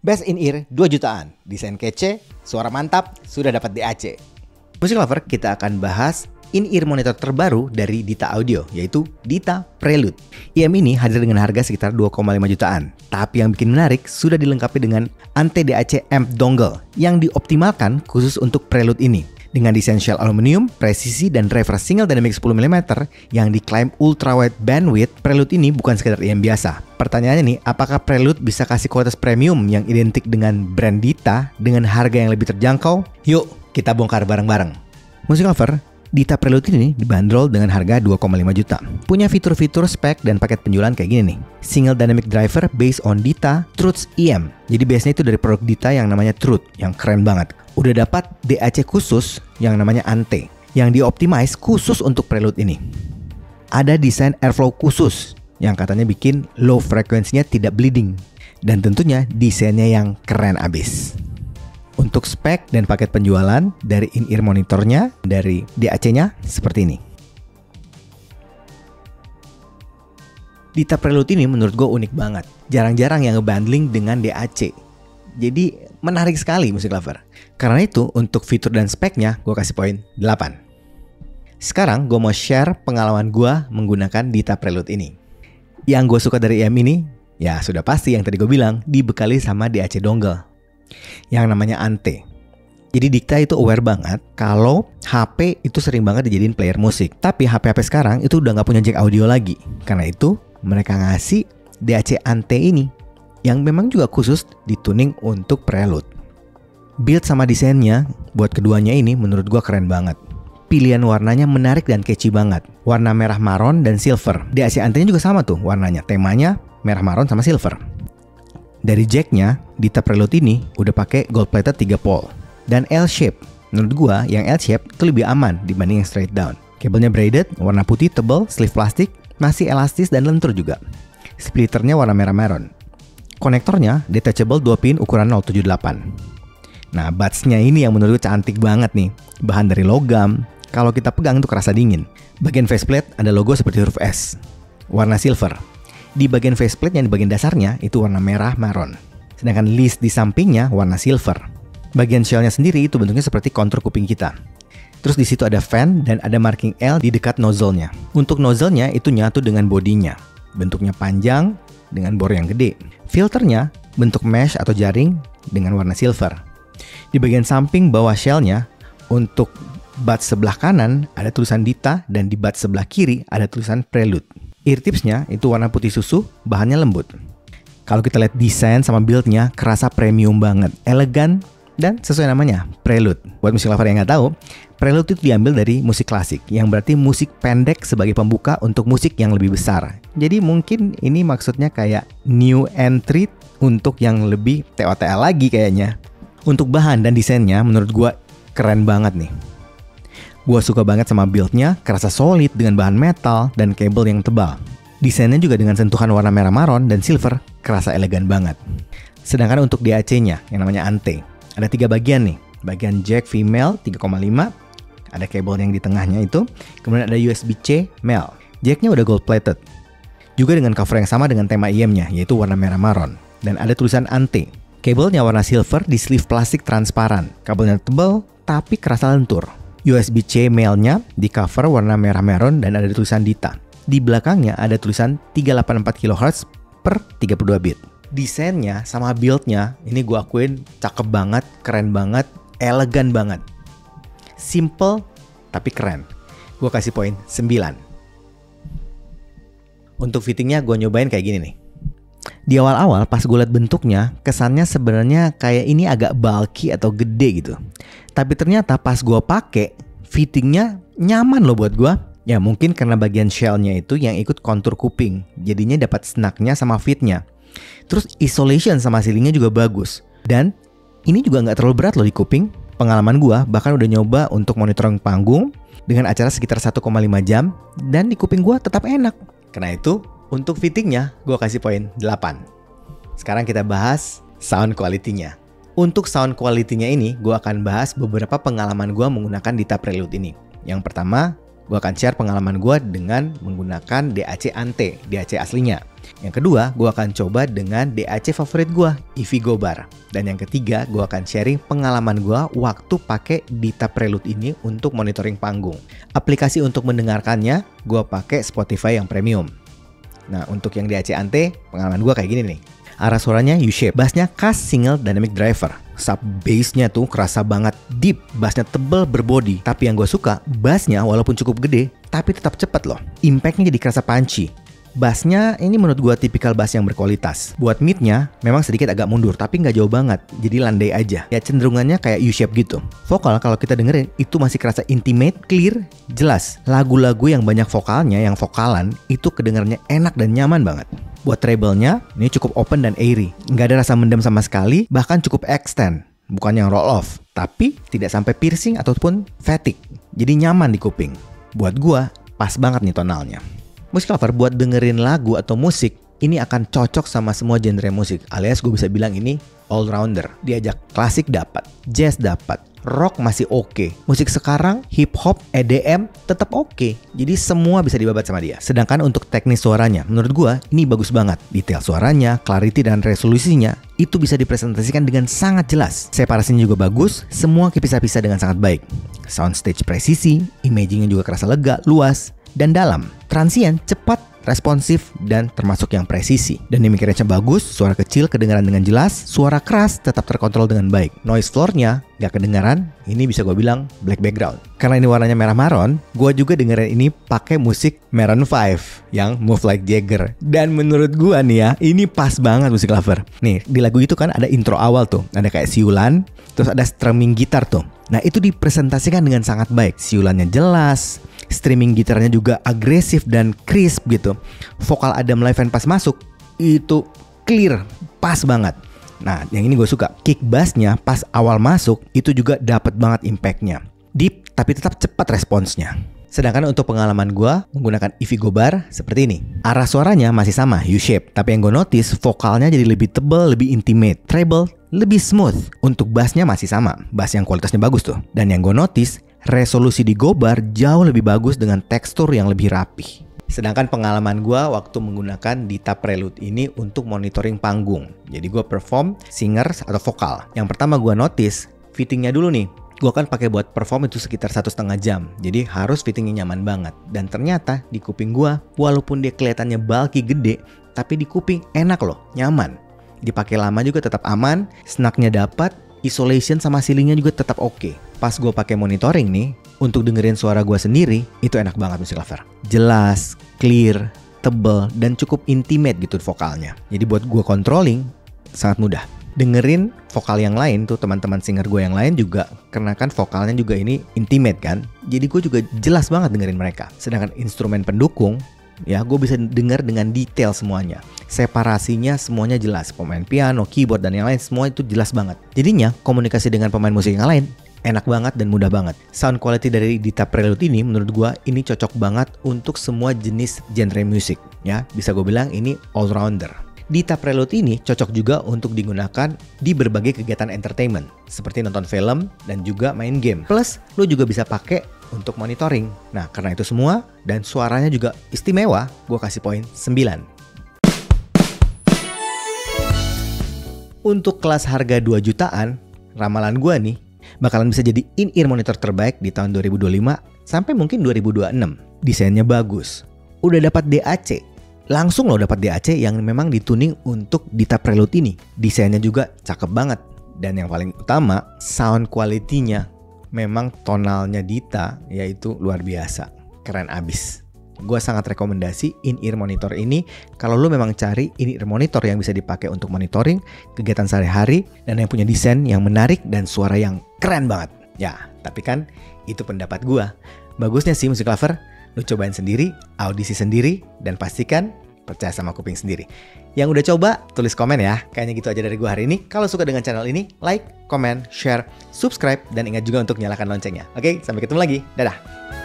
Best in ear 2 jutaan, desain kece, suara mantap, sudah dapat DAC. Musik Lover, kita akan bahas in-ear monitor terbaru dari Dita Audio, yaitu Dita Prelude. IM ini hadir dengan harga sekitar 2,5 jutaan. Tapi yang bikin menarik, sudah dilengkapi dengan anti DAC amp dongle yang dioptimalkan khusus untuk Prelude ini. Dengan desain shell aluminium, presisi, dan driver single dynamic 10mm yang diklaim ultra wide bandwidth, Prelude ini bukan sekedar IM biasa. Pertanyaannya nih, apakah Prelude bisa kasih kualitas premium yang identik dengan brand Dita dengan harga yang lebih terjangkau? Yuk, kita bongkar bareng-bareng. Musik Lover, Dita Prelude ini dibanderol dengan harga 2,5 juta. Punya fitur-fitur spek dan paket penjualan kayak gini nih. Single dynamic driver based on Dita Truth EM. Jadi base-nya itu dari produk Dita yang namanya Truth, yang keren banget. Udah dapat DAC khusus yang namanya Ante, yang dioptimize khusus untuk Prelude ini. Ada desain airflow khusus yang katanya bikin low frekuensinya tidak bleeding. Dan tentunya desainnya yang keren abis. Untuk spek dan paket penjualan dari in-ear monitornya, dari DAC-nya seperti ini. Dita Prelude ini menurut gue unik banget. Jarang-jarang yang ngebundling dengan DAC. Jadi menarik sekali Musik Lover. Karena itu untuk fitur dan speknya gue kasih poin 8. Sekarang gue mau share pengalaman gue menggunakan Dita Prelude ini. Yang gue suka dari IM ini, ya sudah pasti yang tadi gue bilang, dibekali sama DAC dongle yang namanya Ante. Jadi Dita itu aware banget kalau HP itu sering banget dijadiin player musik. Tapi HP-HP sekarang itu udah gak punya jack audio lagi. Karena itu mereka ngasih DAC Ante ini yang memang juga khusus dituning untuk Prelude. Build sama desainnya buat keduanya ini menurut gua keren banget. Pilihan warnanya menarik dan catchy banget. Warna merah maron dan silver. DAC Ante-nya juga sama tuh warnanya. Temanya merah maron sama silver. Dari jacknya, Dita Prelude ini udah pakai gold plated 3 pole dan L-shape. Menurut gua yang L-shape itu lebih aman dibanding yang straight down. Kabelnya braided, warna putih tebal, sleeve plastik, masih elastis dan lentur juga. Splitternya warna merah maron. Konektornya detachable 2 pin ukuran 078. Nah, buds-nya ini yang menurut gue cantik banget nih. Bahan dari logam, kalau kita pegang itu kerasa dingin. Bagian faceplate ada logo seperti huruf S, warna silver. Di bagian faceplate yang di bagian dasarnya itu warna merah maron. Sedangkan list di sampingnya warna silver. Bagian shellnya sendiri itu bentuknya seperti kontur kuping kita. Terus di situ ada fan dan ada marking L di dekat nozzle-nya. Untuk nozzle-nya itu nyatu dengan bodinya. Bentuknya panjang dengan bor yang gede. Filternya bentuk mesh atau jaring dengan warna silver. Di bagian samping bawah shell-nya untuk buds sebelah kanan ada tulisan Dita dan di buds sebelah kiri ada tulisan Prelude. Ear tipsnya itu warna putih susu, bahannya lembut. Kalau kita lihat desain sama build-nya, kerasa premium banget, elegan, dan sesuai namanya, Prelude. Buat musik lover yang nggak tahu, Prelude itu diambil dari musik klasik, yang berarti musik pendek sebagai pembuka untuk musik yang lebih besar. Jadi mungkin ini maksudnya kayak new entry untuk yang lebih TOTL lagi kayaknya. Untuk bahan dan desainnya, menurut gua keren banget nih. Gua suka banget sama build-nya, kerasa solid dengan bahan metal dan kabel yang tebal. Desainnya juga dengan sentuhan warna merah maron dan silver, kerasa elegan banget. Sedangkan untuk DAC-nya, yang namanya Ante, ada 3 bagian nih. Bagian jack female 3,5, ada kabel yang di tengahnya itu, kemudian ada USB-C male. Jack-nya udah gold plated. Juga dengan cover yang sama dengan tema IM-nya, yaitu warna merah maron. Dan ada tulisan Ante. Kabelnya warna silver di sleeve plastik transparan. Kabelnya tebal, tapi kerasa lentur. USB-C male-nya di cover warna merah maron dan ada tulisan Dita. Di belakangnya ada tulisan 384 kHz per 32 bit. Desainnya sama build-nya ini gue akuin cakep banget, keren banget, elegan banget. Simple tapi keren. Gue kasih poin 9. Untuk fittingnya gue nyobain kayak gini nih. Di awal-awal pas gue liat bentuknya, kesannya sebenarnya kayak ini agak bulky atau gede gitu. Tapi ternyata pas gue pakai, fittingnya nyaman loh buat gue. Ya mungkin karena bagian shell-nya itu yang ikut kontur kuping, jadinya dapat snug-nya sama fit-nya. Terus isolation sama sealingnya juga bagus. Dan ini juga nggak terlalu berat loh di kuping. Pengalaman gue bahkan udah nyoba untuk monitoring panggung dengan acara sekitar 1,5 jam dan di kuping gue tetap enak. Karena itu untuk fittingnya gue kasih poin 8. Sekarang kita bahas sound quality-nya. Untuk sound quality-nya ini gue akan bahas beberapa pengalaman gue menggunakan Dita Prelude ini. Yang pertama, gue akan share pengalaman gue dengan menggunakan DAC Ante, DAC aslinya. Yang kedua, gue akan coba dengan DAC favorit gue, Ivy Gobar. Dan yang ketiga, gue akan sharing pengalaman gue waktu pakai Dita Prelude ini untuk monitoring panggung. Aplikasi untuk mendengarkannya, gue pakai Spotify yang premium. Nah, untuk yang DAC Ante, pengalaman gue kayak gini nih. Arah suaranya U-shape, bassnya khas single dynamic driver. Sub bassnya tuh kerasa banget deep, bassnya tebel berbody. Tapi yang gue suka, bassnya walaupun cukup gede, tapi tetap cepat loh. Impactnya jadi kerasa punchy. Bassnya ini menurut gue tipikal bass yang berkualitas. Buat midnya memang sedikit agak mundur, tapi nggak jauh banget, jadi landai aja. Ya cenderungannya kayak U-shape gitu. Vokal kalau kita dengerin itu masih kerasa intimate, clear, jelas. Lagu-lagu yang banyak vokalnya, yang vokalan, itu kedengarannya enak dan nyaman banget. Buat treble-nya, ini cukup open dan airy. Nggak ada rasa mendem sama sekali, bahkan cukup extend. Bukan yang roll off, tapi tidak sampai piercing ataupun fatigue. Jadi nyaman di kuping. Buat gua, pas banget nih tonalnya. Musik lover buat dengerin lagu atau musik, ini akan cocok sama semua genre musik. Alias gue bisa bilang ini all-rounder. Diajak klasik dapat, jazz dapat, rock masih oke. Musik sekarang, hip hop, EDM tetap oke. Jadi semua bisa dibabat sama dia. Sedangkan untuk teknis suaranya, menurut gue ini bagus banget. Detail suaranya, clarity dan resolusinya itu bisa dipresentasikan dengan sangat jelas. Separasinya juga bagus, semua kepisah-pisah dengan sangat baik. Soundstage presisi, imagingnya juga kerasa lega, luas, dan dalam. Transient, cepat, responsif, dan termasuk yang presisi. Dynamic range-nya bagus, suara kecil kedengaran dengan jelas, suara keras tetap terkontrol dengan baik. Noise floor-nya gak kedengaran, ini bisa gue bilang black background. Karena ini warnanya merah maron, gue juga dengerin ini pakai musik Maroon 5 yang Move Like Jagger. Dan menurut gue nih ya, ini pas banget musik lover. Nih, di lagu itu kan ada intro awal tuh, ada kayak siulan, terus ada strumming gitar tuh. Nah, itu dipresentasikan dengan sangat baik. Siulannya jelas, streaming gitarnya juga agresif dan crisp gitu. Vokal Adam Levine pas masuk itu clear, pas banget. Nah, yang ini gue suka. Kick bassnya pas awal masuk itu juga dapat banget impactnya. Deep tapi tetap cepat responsnya. Sedangkan untuk pengalaman gue menggunakan Ivy Gobar seperti ini. Arah suaranya masih sama, U-shape. Tapi yang gue notice vokalnya jadi lebih tebal, lebih intimate. Treble lebih smooth. Untuk bassnya masih sama. Bass yang kualitasnya bagus tuh. Dan yang gue notice, resolusi di Gobar jauh lebih bagus dengan tekstur yang lebih rapih. Sedangkan pengalaman gue waktu menggunakan Dita Prelude ini untuk monitoring panggung. Jadi gue perform singers atau vokal. Yang pertama gue notice fittingnya dulu nih. Gue kan pakai buat perform itu sekitar 1,5 jam. Jadi harus fittingnya nyaman banget. Dan ternyata di kuping gue, walaupun dia kelihatannya bulky gede, tapi di kuping enak loh, nyaman. Dipakai lama juga tetap aman, snugnya dapat, isolation sama ceilingnya juga tetap oke. Pas gue pakai monitoring nih, untuk dengerin suara gue sendiri, itu enak banget musik lover. Jelas, clear, tebel, dan cukup intimate gitu vokalnya. Jadi buat gue controlling, sangat mudah. Dengerin vokal yang lain tuh, teman-teman singer gue yang lain juga, karena kan vokalnya juga ini intimate kan. Jadi gue juga jelas banget dengerin mereka. Sedangkan instrumen pendukung, ya gue bisa denger dengan detail semuanya. Separasinya semuanya jelas. Pemain piano, keyboard, dan yang lain semua itu jelas banget. Jadinya komunikasi dengan pemain musik yang lain enak banget dan mudah banget. Sound quality dari Dita Prelude ini menurut gue ini cocok banget untuk semua jenis genre musik. Ya, bisa gue bilang ini all-rounder. Dita Prelude ini cocok juga untuk digunakan di berbagai kegiatan entertainment seperti nonton film dan juga main game. Plus, lo juga bisa pakai untuk monitoring. Nah, karena itu semua dan suaranya juga istimewa, gue kasih poin 9. Untuk kelas harga 2 jutaan, ramalan gue nih bakalan bisa jadi in-ear monitor terbaik di tahun 2025 sampai mungkin 2026. Desainnya bagus, udah dapat DAC. Langsung lo dapat DAC yang memang dituning untuk Dita Prelude ini. Desainnya juga cakep banget. Dan yang paling utama, sound quality-nya memang tonalnya Dita yaitu luar biasa. Keren abis. Gue sangat rekomendasi in-ear monitor ini kalau lo memang cari in-ear monitor yang bisa dipakai untuk monitoring kegiatan sehari-hari dan yang punya desain yang menarik dan suara yang keren banget. Ya, tapi kan itu pendapat gue. Bagusnya sih musik lover, lu cobain sendiri, audisi sendiri, dan pastikan percaya sama kuping sendiri. Yang udah coba, tulis komen ya. Kayaknya gitu aja dari gue hari ini. Kalau suka dengan channel ini, like, komen, share, subscribe, dan ingat juga untuk nyalakan loncengnya. Oke, sampai ketemu lagi. Dadah!